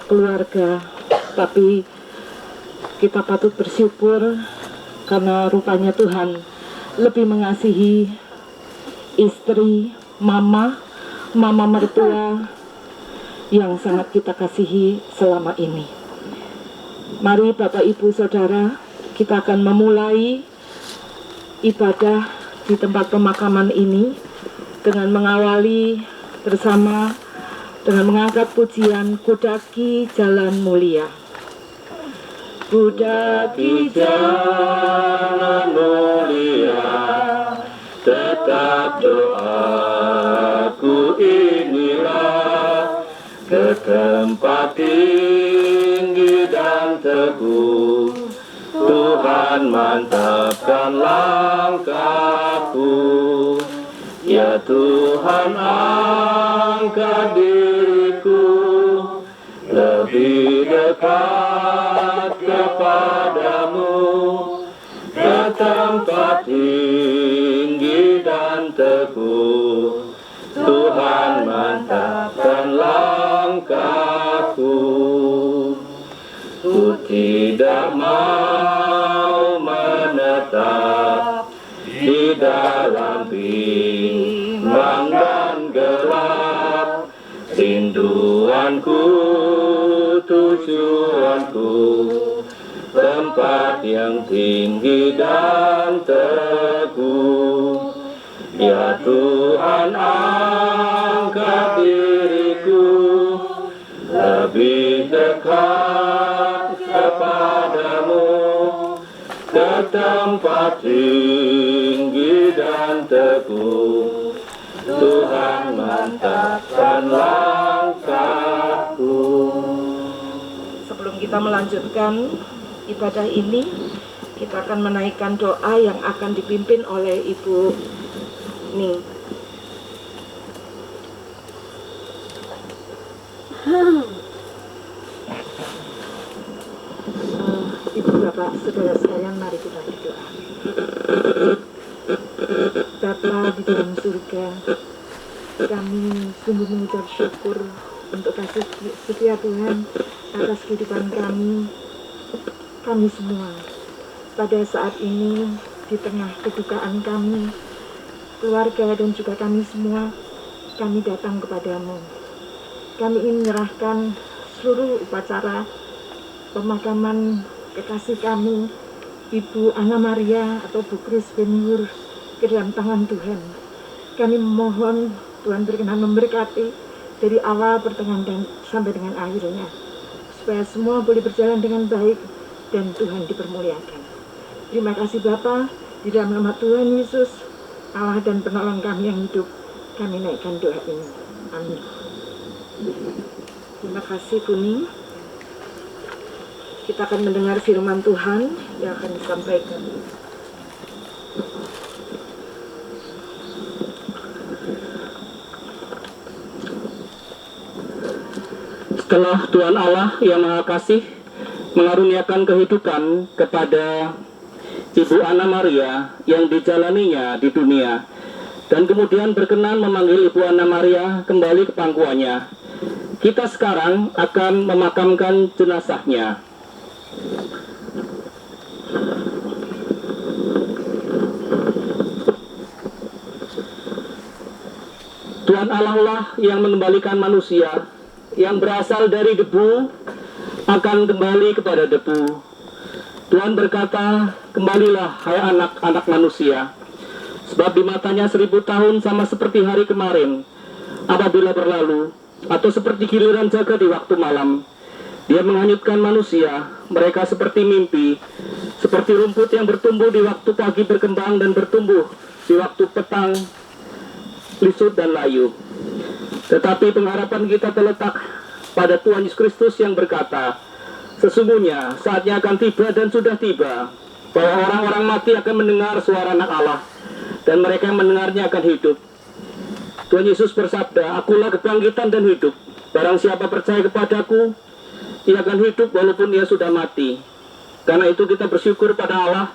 keluarga, tapi kita patut bersyukur karena rupanya Tuhan lebih mengasihi istri, mama mertua yang sangat kita kasihi selama ini. Mari Bapak Ibu Saudara, kita akan memulai ibadah di tempat pemakaman ini dengan mengawali bersama dengan mengangkat pujian Kudaki Jalan Mulia. Kudaki jalan mulia, tetap doaku inilah, ke tempat tinggi dan teguh, Tuhan mantapkan langkahku. Ya Tuhan, angkat diriku lebih dekat kepadamu, ke tempat tinggi dan teguh, Tuhan mantapkan langkahku. Ku tidak mau menetap di dalam bimbang dan gelap, rinduanku, tujuanku, tempat yang tinggi dan teguh. Ya Tuhan, angkat diriku lebih dekat kepadamu, ke tempat tinggi dan teguh, Tuhan mantapkan langkahku. Sebelum kita melanjutkan ibadah ini, kita akan menaikkan doa yang akan dipimpin oleh Ibu Ning. Ibu Bapak, saudara sekalian, mari kita berdoa. Bapa di dalam surga, kami sungguh mengucap syukur untuk kasih setia Tuhan atas kehidupan kami semua. Pada saat ini, di tengah kedukaan kami, keluarga dan juga kami semua, kami datang kepadamu. Kami ingin menyerahkan seluruh upacara pemakaman kekasih kami, Ibu Anna Maria atau Bu Kris Ben-Hur, ke dalam tangan Tuhan. Kami memohon Tuhan berkenan memberkati dari awal, pertengahan, dan sampai dengan akhirnya, supaya semua boleh berjalan dengan baik dan Tuhan dipermuliakan. Terima kasih Bapa, di dalam nama Tuhan Yesus, Allah dan penolong kami yang hidup, kami naikkan doa ini. Amin. Terima kasih Kuning. Kita akan mendengar firman Tuhan yang akan disampaikan. Setelah Tuhan Allah yang Maha Kasih mengaruniakan kehidupan kepada Ibu Anna Maria yang dijalaninya di dunia, dan kemudian berkenan memanggil Ibu Anna Maria kembali ke pangkuannya, kita sekarang akan memakamkan jenazahnya. Tuhan Allah lah yang mengembalikan manusia yang berasal dari debu akan kembali kepada debu. Tuhan berkata, kembalilah hai anak-anak manusia, sebab di matanya 1000 tahun sama seperti hari kemarin apabila berlalu, atau seperti giliran jaga di waktu malam. Dia menghanyutkan manusia, mereka seperti mimpi, seperti rumput yang bertumbuh di waktu pagi berkembang dan bertumbuh di waktu petang lisut dan layu. Tetapi pengharapan kita terletak pada Tuhan Yesus Kristus yang berkata, sesungguhnya saatnya akan tiba dan sudah tiba, bahwa orang-orang mati akan mendengar suara Anak Allah, dan mereka yang mendengarnya akan hidup. Tuhan Yesus bersabda, akulah kebangkitan dan hidup. Barang siapa percaya kepadaku, ia akan hidup walaupun ia sudah mati. Karena itu kita bersyukur pada Allah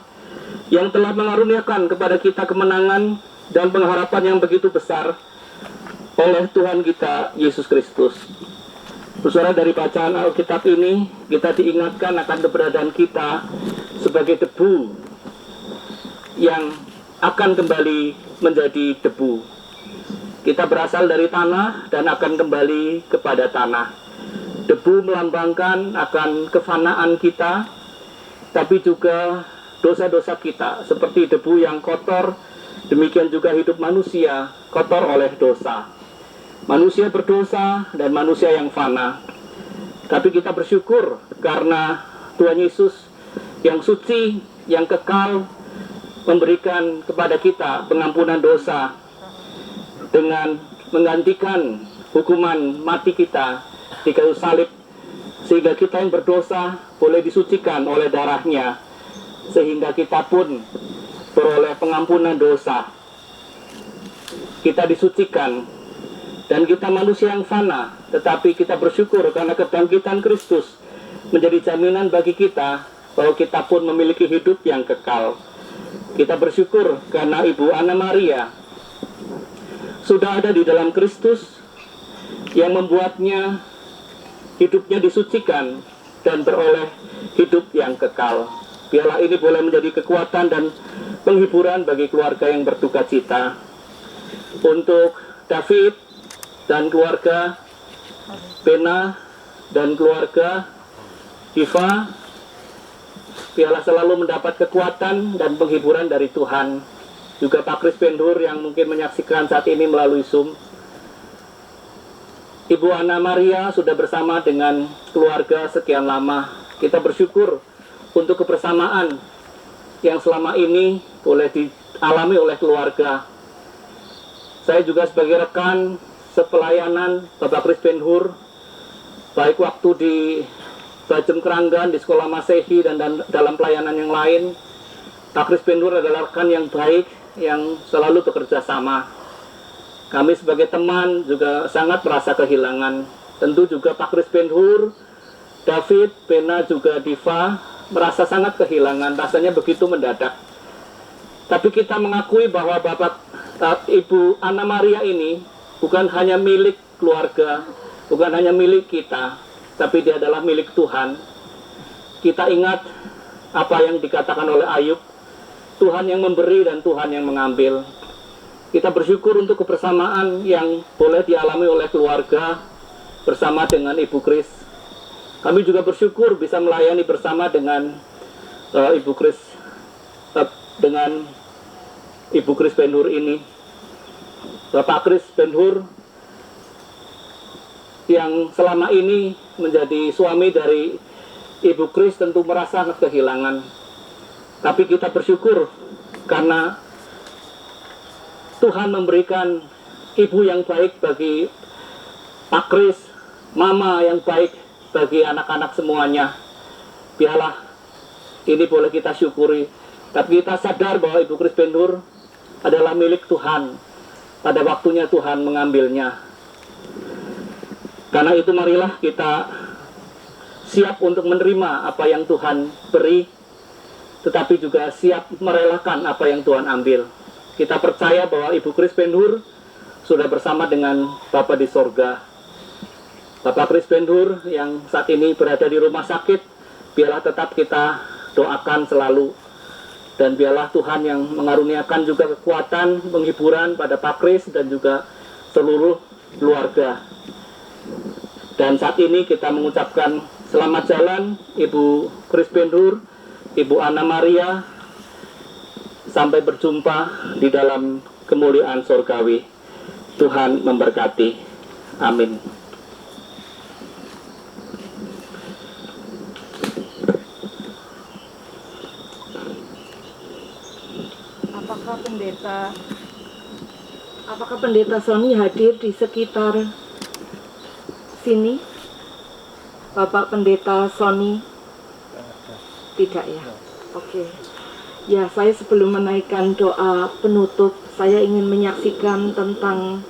yang telah mengaruniakan kepada kita kemenangan dan pengharapan yang begitu besar oleh Tuhan kita Yesus Kristus. Saudara, dari bacaan Alkitab ini kita diingatkan akan keberadaan kita sebagai debu yang akan kembali menjadi debu. Kita berasal dari tanah dan akan kembali kepada tanah. Debu melambangkan akan kefanaan kita, tapi juga dosa-dosa kita. Seperti debu yang kotor, demikian juga hidup manusia kotor oleh dosa. Manusia berdosa dan manusia yang fana. Tapi kita bersyukur karena Tuhan Yesus yang suci, yang kekal, memberikan kepada kita pengampunan dosa dengan menggantikan hukuman mati kita di kayu salib, sehingga kita yang berdosa boleh disucikan oleh darahnya, sehingga kita pun beroleh pengampunan dosa. Kita disucikan. Dan kita manusia yang fana, tetapi kita bersyukur karena kebangkitan Kristus menjadi jaminan bagi kita bahwa kita pun memiliki hidup yang kekal. Kita bersyukur karena Ibu Anna Maria sudah ada di dalam Kristus yang membuatnya hidupnya disucikan dan beroleh hidup yang kekal. Biarlah ini boleh menjadi kekuatan dan penghiburan bagi keluarga yang berduka cita. Untuk David dan keluarga, Pena dan keluarga, Diva, biarlah selalu mendapat kekuatan dan penghiburan dari Tuhan. Juga Pak Kris Benhur yang mungkin menyaksikan saat ini melalui Zoom. Ibu Anna Maria sudah bersama dengan keluarga sekian lama. Kita bersyukur untuk kebersamaan yang selama ini boleh dialami oleh keluarga. Saya juga sebagai rekan sepelayanan Bapak Kris Benhur, baik waktu di Bajem Keranggan, di sekolah Masehi, dan dalam pelayanan yang lain. Pak Kris Benhur adalah rekan yang baik, yang selalu bekerja sama. Kami sebagai teman juga sangat merasa kehilangan. Tentu juga Pak Kris Benhur, David, Pena, juga Diva merasa sangat kehilangan, rasanya begitu mendadak. Tapi kita mengakui bahwa Ibu Anna Maria ini bukan hanya milik keluarga, bukan hanya milik kita, tapi dia adalah milik Tuhan. Kita ingat apa yang dikatakan oleh Ayub, Tuhan yang memberi dan Tuhan yang mengambil. Kita bersyukur untuk kebersamaan yang boleh dialami oleh keluarga bersama dengan Ibu Kris. Kami juga bersyukur bisa melayani bersama dengan Ibu Kris, dengan Ibu Kris Benhur ini. Bapak Kris Benhur yang selama ini menjadi suami dari Ibu Kris tentu merasa kehilangan. Tapi kita bersyukur karena Tuhan memberikan ibu yang baik bagi Pak Kris, mama yang baik bagi anak-anak semuanya. Biarlah ini boleh kita syukuri. Tapi kita sadar bahwa Ibu Kris Benhur adalah milik Tuhan. Pada waktunya Tuhan mengambilnya. Karena itu marilah kita siap untuk menerima apa yang Tuhan beri, tetapi juga siap merelakan apa yang Tuhan ambil. Kita percaya bahwa Ibu Kris Benhur sudah bersama dengan Bapa di sorga. Bapak Kris Benhur yang saat ini berada di rumah sakit, biarlah tetap kita doakan selalu. Dan biarlah Tuhan yang mengaruniakan juga kekuatan, penghiburan pada Pak Kris dan juga seluruh keluarga. Dan saat ini kita mengucapkan selamat jalan Ibu Kris Benhur, Ibu Anna Maria, sampai berjumpa di dalam kemuliaan surgawi. Tuhan memberkati. Amin. Apakah pendeta Sony hadir di sekitar sini? Bapak Pendeta Sony? Tidak ya? Oke. Ya, saya sebelum menaikkan doa penutup, saya ingin menyaksikan tentang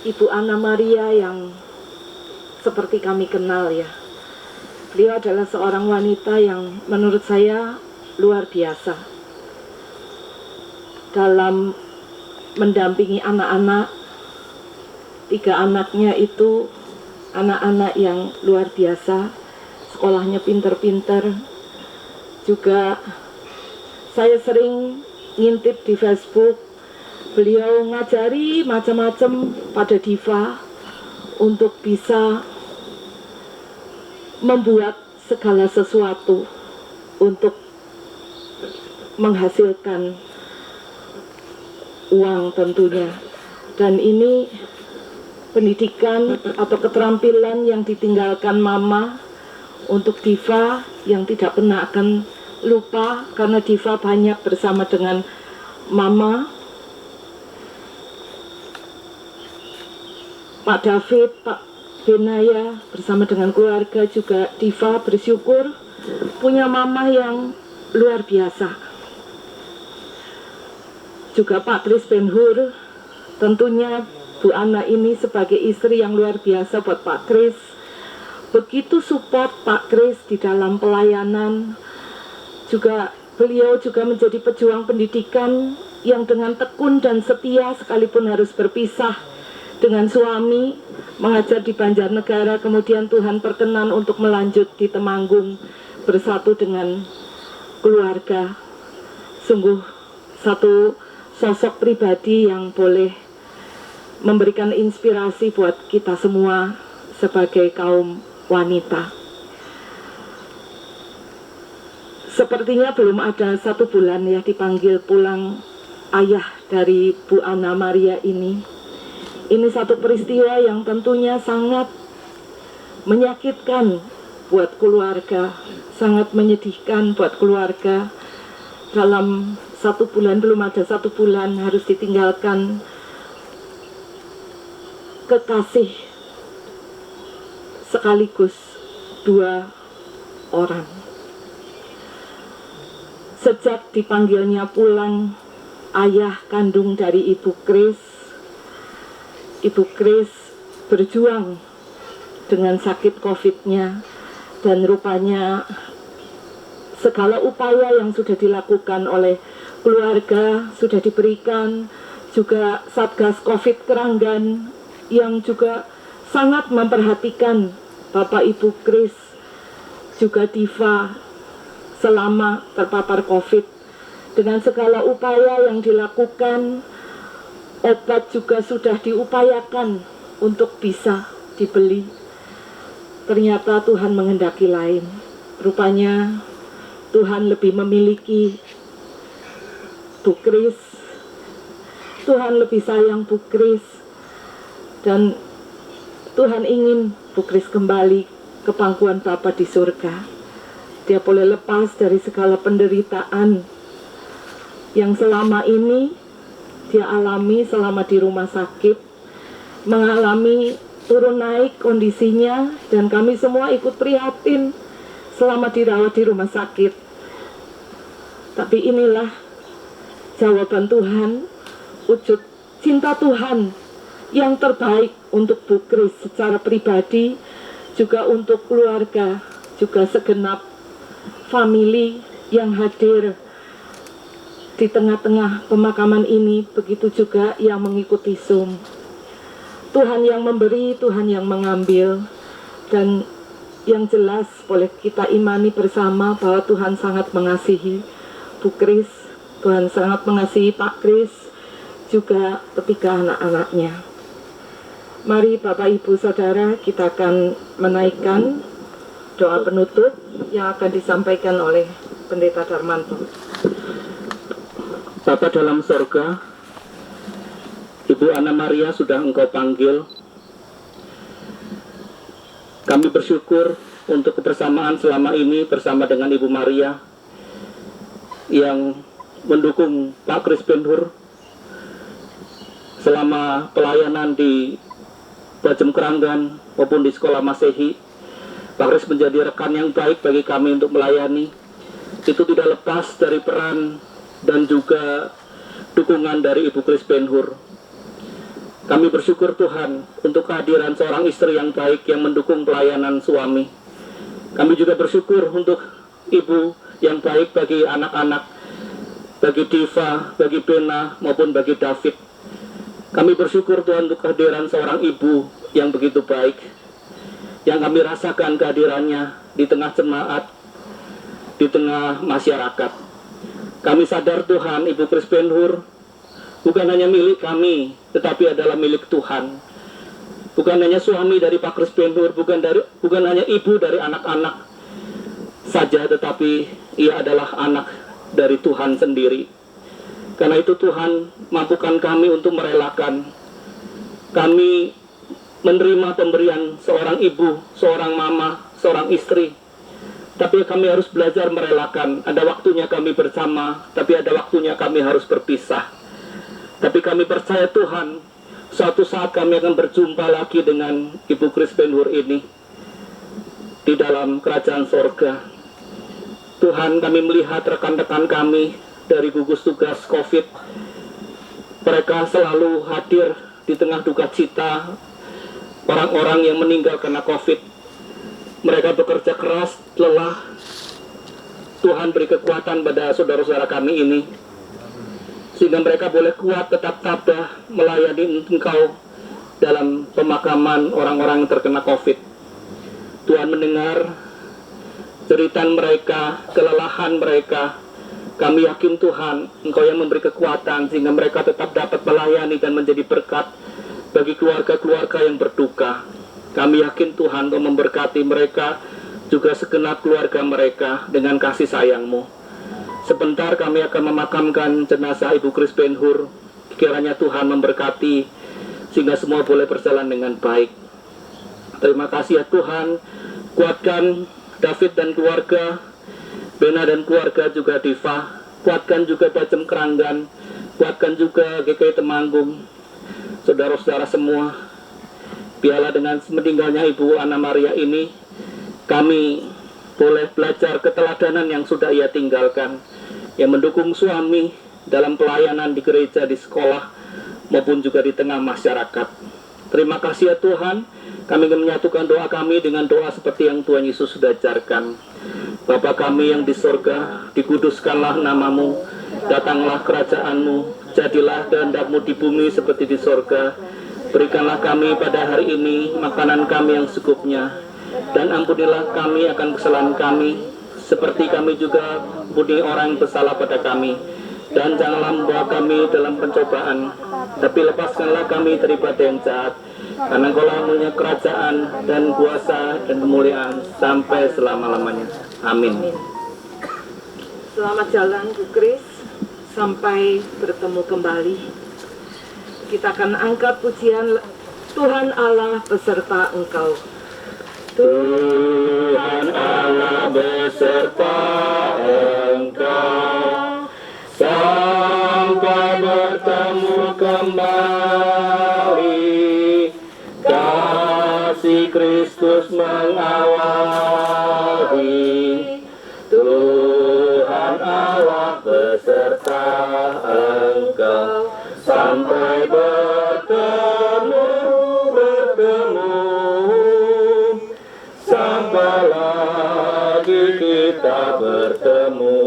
Ibu Anna Maria yang seperti kami kenal ya. Beliau adalah seorang wanita yang menurut saya luar biasa dalam mendampingi anak-anak. 3 anaknya itu anak-anak yang luar biasa, sekolahnya pinter-pinter. Juga saya sering ngintip di Facebook, beliau ngajari macam-macam pada Diva untuk bisa membuat segala sesuatu untuk menghasilkan uang tentunya. Dan ini pendidikan atau keterampilan yang ditinggalkan Mama untuk Diva yang tidak pernah akan lupa, karena Diva banyak bersama dengan Mama, Pak David, Pak Benaya, bersama dengan keluarga juga. Diva bersyukur punya Mama yang luar biasa. Juga Pak Kris Ben-Hur, tentunya Bu Ana ini sebagai istri yang luar biasa buat Pak Kris. Begitu support Pak Kris di dalam pelayanan. Juga beliau juga menjadi pejuang pendidikan yang dengan tekun dan setia sekalipun harus berpisah dengan suami, mengajar di Banjarnegara, kemudian Tuhan perkenan untuk melanjut di Temanggung bersatu dengan keluarga. Sungguh satu sosok pribadi yang boleh memberikan inspirasi buat kita semua sebagai kaum wanita. Sepertinya belum ada 1 bulan ya dipanggil pulang ayah dari Bu Ana Maria ini. Ini satu peristiwa yang tentunya sangat menyakitkan buat keluarga, sangat menyedihkan buat keluarga. Dalam 1 bulan, belum ada 1 bulan harus ditinggalkan kekasih sekaligus 2 orang. Sejak dipanggilnya pulang ayah kandung dari Ibu Kris berjuang dengan sakit COVID-nya, dan rupanya segala upaya yang sudah dilakukan oleh keluarga sudah diberikan, juga Satgas COVID Keranggan yang juga sangat memperhatikan Bapak Ibu Kris, juga Diva selama terpapar COVID. Dengan segala upaya yang dilakukan, obat juga sudah diupayakan untuk bisa dibeli. Ternyata Tuhan menghendaki lain. Rupanya Tuhan lebih memiliki Bu Kris, Tuhan lebih sayang Bu Kris, dan Tuhan ingin Bu Kris kembali ke pangkuan Bapa di surga. Dia boleh lepas dari segala penderitaan yang selama ini dia alami selama di rumah sakit, mengalami turun naik kondisinya, dan kami semua ikut prihatin selama dirawat di rumah sakit. Tapi inilah jawaban Tuhan, wujud cinta Tuhan yang terbaik untuk Bu Kris secara pribadi, juga untuk keluarga, juga segenap famili yang hadir di tengah-tengah pemakaman ini, begitu juga yang mengikuti Zoom. Tuhan yang memberi, Tuhan yang mengambil, dan yang jelas boleh kita imani bersama bahwa Tuhan sangat mengasihi Bu Kris, Tuhan sangat mengasihi Pak Kris, juga ketiga anak-anaknya. Mari Bapak Ibu Saudara, kita akan menaikkan doa penutup yang akan disampaikan oleh Pendeta Darmanto. Bapa dalam sorga, Ibu Ana Maria sudah Engkau panggil. Kami bersyukur untuk kebersamaan selama ini bersama dengan Ibu Maria yang mendukung Pak Kris Ben-Hur selama pelayanan di Bajem Keranggan maupun di sekolah Masehi. Pak Kris menjadi rekan yang baik bagi kami untuk melayani. Itu tidak lepas dari peran dan juga dukungan dari Ibu Kris Ben-Hur. Kami bersyukur Tuhan untuk kehadiran seorang istri yang baik yang mendukung pelayanan suami. Kami juga bersyukur untuk ibu yang baik bagi anak-anak, bagi Diva, bagi Bena, maupun bagi David. Kami bersyukur Tuhan untuk kehadiran seorang ibu yang begitu baik. yang kami rasakan kehadirannya di tengah jemaat, di tengah masyarakat. Kami sadar Tuhan, Ibu Kris Ben-Hur bukan hanya milik kami, tetapi adalah milik Tuhan. Bukan hanya suami dari Pak Kris Ben-Hur, bukan hanya ibu dari anak-anak saja, tetapi ia adalah anak dari Tuhan sendiri. Karena itu Tuhan mampukan kami untuk merelakan. Kami menerima pemberian seorang ibu, seorang mama, seorang istri. Tapi kami harus belajar merelakan. Ada waktunya kami bersama, tapi ada waktunya kami harus berpisah. Tapi kami percaya Tuhan, suatu saat kami akan berjumpa lagi dengan Ibu Kris Ben-Hur ini di dalam kerajaan sorga. Tuhan, kami melihat rekan-rekan kami dari gugus tugas COVID. Mereka selalu hadir di tengah duka cita orang-orang yang meninggal karena COVID. Mereka bekerja keras, lelah. Tuhan beri kekuatan pada saudara-saudara kami ini, sehingga mereka boleh kuat, tetap tabah melayani Engkau dalam pemakaman orang-orang yang terkena COVID. Tuhan mendengar jeritan mereka, kelelahan mereka. Kami yakin Tuhan, Engkau yang memberi kekuatan sehingga mereka tetap dapat melayani dan menjadi berkat bagi keluarga-keluarga yang berduka. Kami yakin Tuhan Engkau memberkati mereka, juga segenap keluarga mereka dengan kasih sayang-Mu. Sebentar kami akan memakamkan jenazah Ibu Kris Ben-Hur. Kiranya Tuhan memberkati sehingga semua boleh berjalan dengan baik. Terima kasih ya Tuhan. Kuatkan David dan keluarga, Bena dan keluarga, juga Diva. Kuatkan juga Bajem Keranggan. Kuatkan juga GKI Temanggung. Saudara-saudara semua, biarlah dengan meninggalnya Ibu Anna Maria ini, kami boleh belajar keteladanan yang sudah ia tinggalkan, yang mendukung suami dalam pelayanan di gereja, di sekolah, maupun juga di tengah masyarakat. Terima kasih ya Tuhan, kami ingin menyatukan doa kami dengan doa seperti yang Tuhan Yesus sudah ajarkan. Bapa kami yang di sorga, dikuduskanlah namamu, datanglah kerajaan-Mu, jadilah kehendak-Mu di bumi seperti di sorga. Berikanlah kami pada hari ini makanan kami yang secukupnya, dan ampunilah kami akan kesalahan kami, seperti kami juga ampuni orang yang bersalah pada kami. Dan janganlah membawa kami dalam pencobaan, tapi lepaskanlah kami daripada yang jahat. Karena Engkau-lah punya kerajaan dan kuasa dan kemuliaan sampai selama-lamanya. Amin. Selamat jalan Bu Kris, sampai bertemu kembali. Kita akan angkat pujian Tuhan Allah beserta Engkau. Tuhan Allah beserta Engkau, sampai bertemu kembali. Kasih Kristus mengawali. Tuhan Allah beserta Engkau, sampai bertemu, sampai lagi kita bertemu,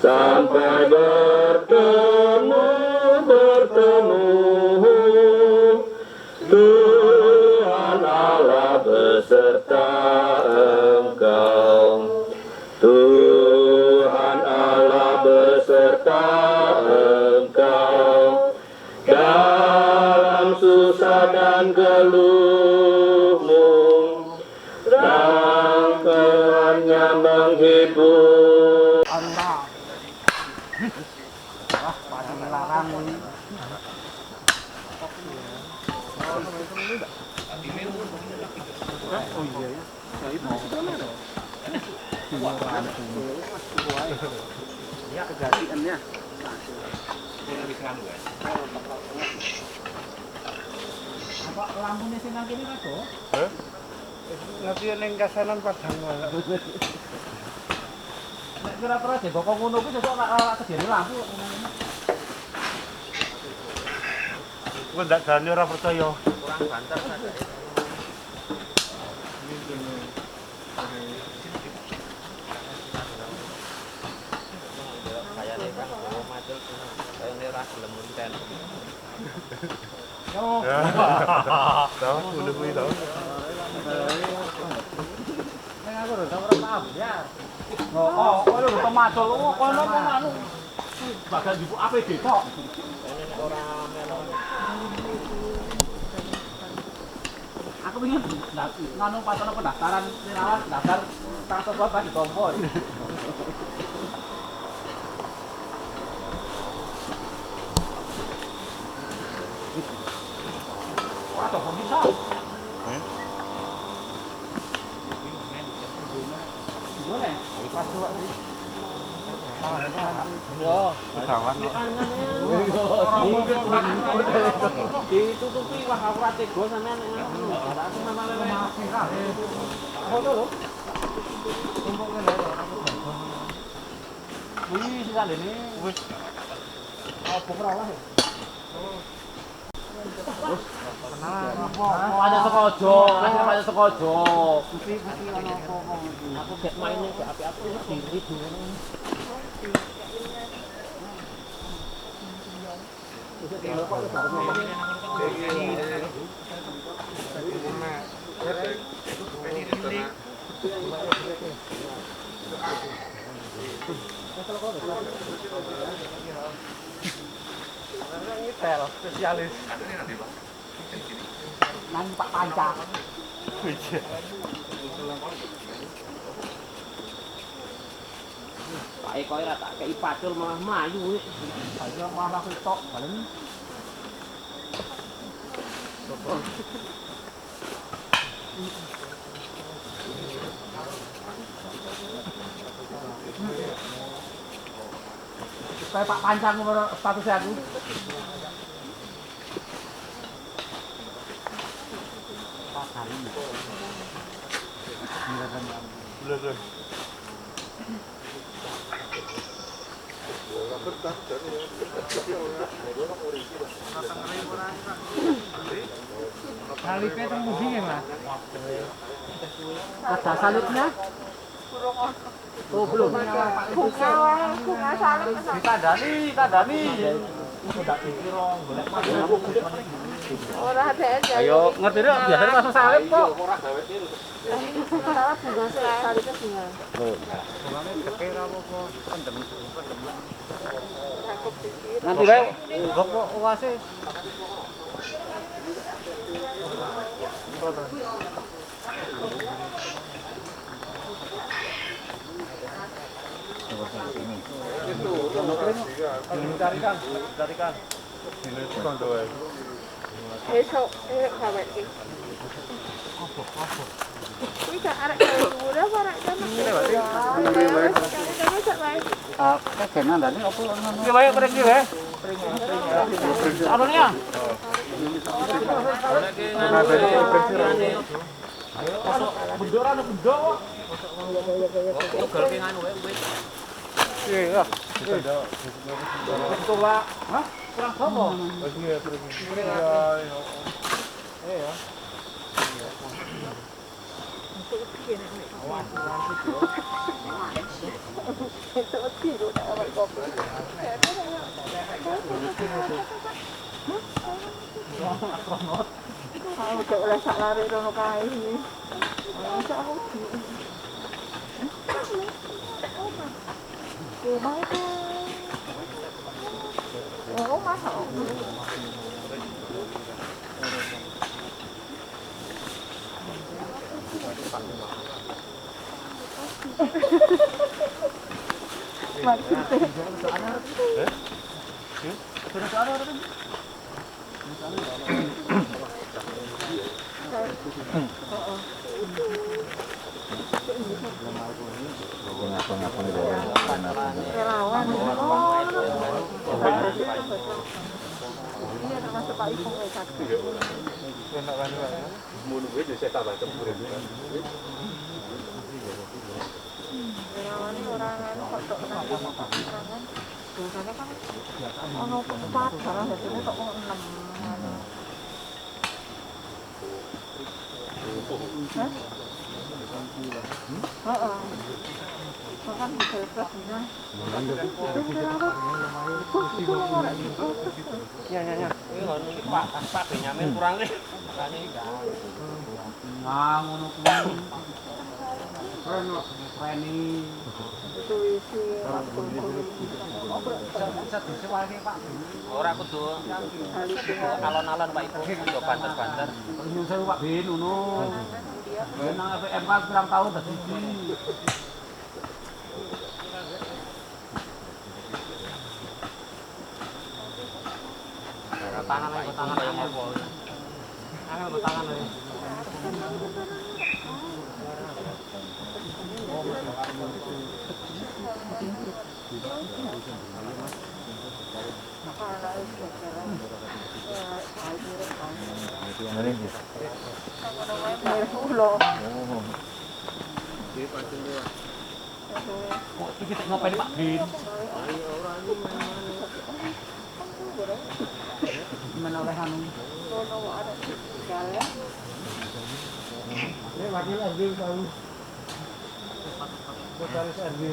sampai bertemu, Tuhan Allah beserta Engkau, Tuhan Allah beserta Engkau, dalam susah dan geluhmu, rangkaiannya menghibur. Lampunya sing nang kene ra, Go? Nanti ning kasanan padang wae. Nek kira-kira diboko ngono kuwi sesuk ora kejene lampu. Kuwi ndak jane ora percaya. Kurang banter saja. Kayane kan bawa macul kayane ra gelem munten. Yo. Tahu kuwi tahu. aku udah tau orang paham ya. Oh, kok lu udah macul, kono anu. Bagal ibu APD tok. Aku pengen nganu pasono pendaftaran Nirawan, daftar transfer bapak di Tompo. Wah, kok bisa? Gimana? Pas dua sih. Yo, kawan. Ditutupi wah aku ora tega sampean nek ngono. Aku memang masih ra. Foto lho. Tumpuk kene lho aku foto. Wih, sing ngene wis apa ora wae. Aja sekojo, aja sekojo. Putih ono apa aku gek maine gek api-api diri dulu. Tel spesialis. Nang Pak Panca. Pak Eko ora tak kei pacul malah mayu. Ayo malah ketok balen. Supaya Pak Panca ngono statusnya aku. Pak kali. Belum. Salibnya itu mudi ya mas? Ada salibnya? Oh belum. Bunga salib. Ditandani. Sudah dikira golek mas. Ora ada aja. Ayo ngerti dong biasanya masuk salib kok. Ora gawe iki. Salah bunga salibnya bunga. Oh. Bungane gede ra apa pendem. Nanti wae kok oasis. Carikan. Besok gawe iki. Kuwi gak arek dhuwur apa arek temen. Kegenan ndane opo ngono. Iki wae krek iki wae. Aronya. Ayo kosok bendora anu bendo kok. Kok gol ki nganu wae wis. Iya. Betul lah. Hah? Kurang apa? Iya, kurang. Iya. Udah oleh sak lari rono kae iki. Iso aku di. Oh, masak. Iya termasuk Pak Ipung biasanya kan ono 4 barang jadi kok 6. Hah? Heeh. Makan di selesainya. Ya. Ini Pak Benyamin kurang nih. Nah, ngono kuwi. Reni. Ora kudu alon-alon Pak Ibu, kudu banter-banter. Nyuwun sewu Pak Bin ngono. Nang FPM kan pirang tahun dadi iki. Tangan ae, tangan ae apa. Angel tangan ae. Kok iki tak ngopeni Pak Bin. Gimana oleh anu? Wakil RW tahu. Sekretaris RW.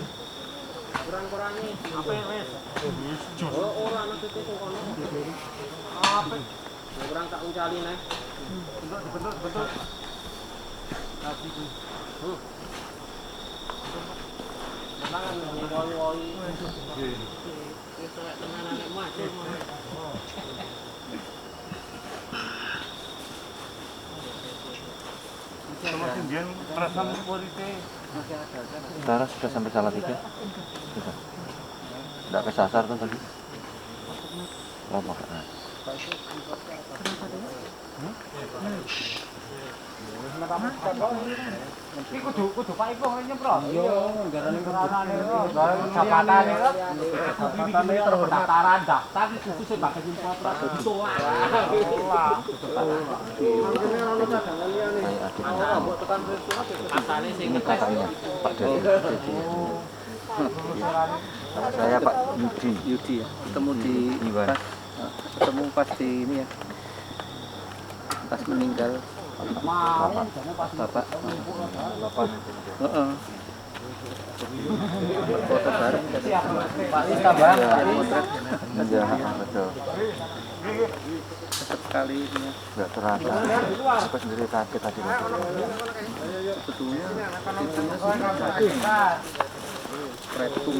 Kurang-kurangi apa wis? Oh, ora ana titik sing kono. Apa? Kurang tak uncali nek. Bentuk. Tapi ku. Tangan woi-woi. Wis nek tenanan nek maju. Tara sudah sampai Salatiga? Sudah. Tidak kesasar tuh tadi? Berapa? Iki kudu Pak Ibu nyemprot. Iya, nggarane keranane kok. Jabatane kok. Jabatane pendaftaran daftar iki khusus sing bakal nyemprot betul. Asale sing Ini kakaknya, Pak Dedi. Saya Pak Yudi ya. Ketemu di Iwan. ketemu pas di ini ya, pas meninggal bapak. Heeh. Foto bareng Pak Lista bang, potret Iya, betul. tetap sekali ini ya. Nggak terasa. Aku sendiri kaget tadi. Sebetulnya itunya sih Pretum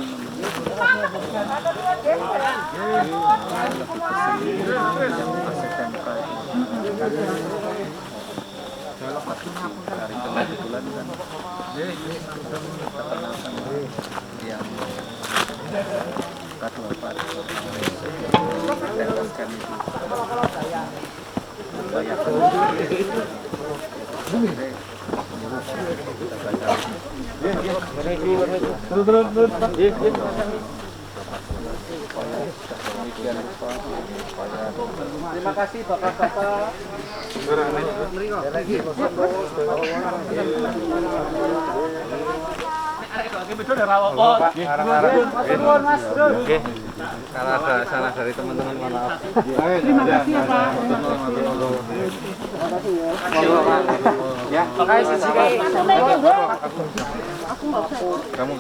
yang pas SMK hari kebetulan kan kita kenal sama yang K24 telepaskan itu banyak kita baca terima kasih bapak-bapak. kalau ada salah dari teman-teman mohon maaf. Terima kasih ya Pak. Ya, makasih sih. Kamu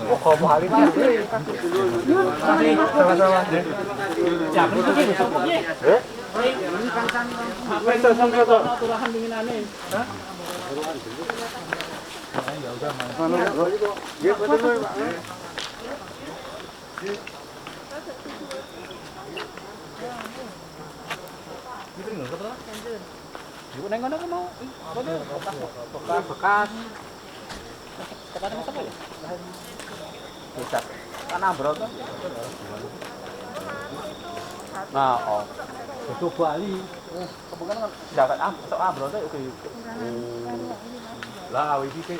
bekas. Tanah brot. Nah, oh. Itu Bali. Kebukan kan dapat sok ambrot oke. Lah, wis iki.